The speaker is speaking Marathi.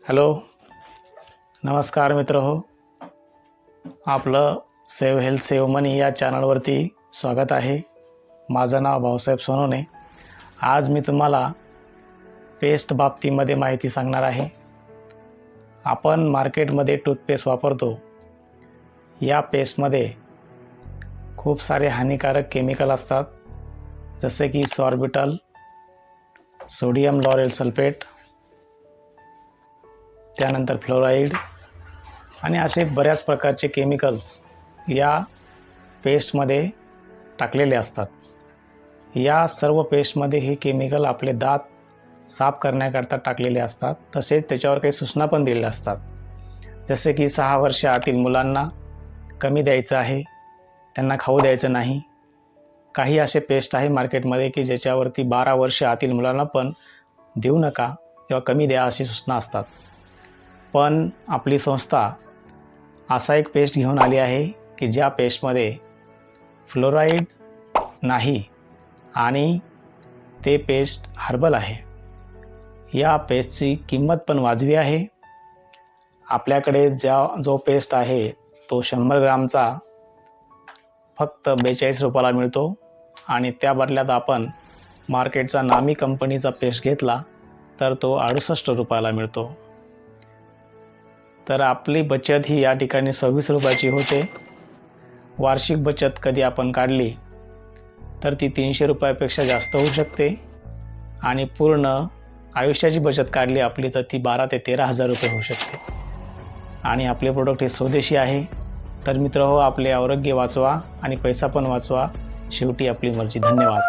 हॅलो, नमस्कार मित्र हो. आपलं सेव्ह हेल्थ सेव्ह मनी या चॅनलवरती स्वागत आहे. माझं नाव भाऊसाहेब सोनवणे. आज मी तुम्हाला पेस्ट बाबतीमध्ये माहिती सांगणार आहे. आपण मार्केटमध्ये टूथपेस्ट वापरतो. या पेस्टमध्ये खूप सारे हानिकारक केमिकल असतात, जसे की सॉर्बिटल, सोडियम लॉरेल सल्फेट, त्यानंतर फ्लोराईड आणि असे बऱ्याच प्रकारचे केमिकल्स या पेस्टमध्ये टाकलेले असतात. या सर्व पेस्टमध्ये हे केमिकल आपले दात साफ करण्याकरता टाकलेले असतात. तसेच त्याच्यावर काही सूचना पण दिलेल्या असतात, जसे की 6 वर्ष आतील मुलांना कमी द्यायचं आहे, त्यांना खाऊ द्यायचं नाही. काही असे पेस्ट आहे मार्केटमध्ये की ज्याच्यावरती 12 वर्ष आतील मुलांना पण देऊ नका किंवा कमी द्या अशी सूचना असतात. पण आपली संस्था असा एक पेस्ट घेऊन आली आहे की ज्या पेस्टमध्ये फ्लोराईड नाही आणि ते पेस्ट हर्बल आहे. या पेस्टची किंमत पण वाजवी आहे. आपल्याकडे जो पेस्ट आहे तो 100 ग्रामचा फक्त 42 रुपयाला मिळतो आणि त्या बदल्यात आपण मार्केटचा नामी कंपनीचा पेस्ट घेतला तर तो 68 रुपयाला मिळतो. तर आपली बचत ही या ठिकाणी 26 रुपयाची होते. वार्षिक बचत कधी आपण काढली तर ती 300 रुपयापेक्षा जास्त होऊ शकते आणि पूर्ण आयुष्याची बचत काढली आपली तर ती 12 ते 13 हजार रुपये होऊ शकते. आणि आपले प्रोडक्ट हे स्वदेशी आहे. तर मित्र हो, आपले आरोग्य वाचवा आणि पैसा पण वाचवा. शेवटी आपली मर्जी. धन्यवाद.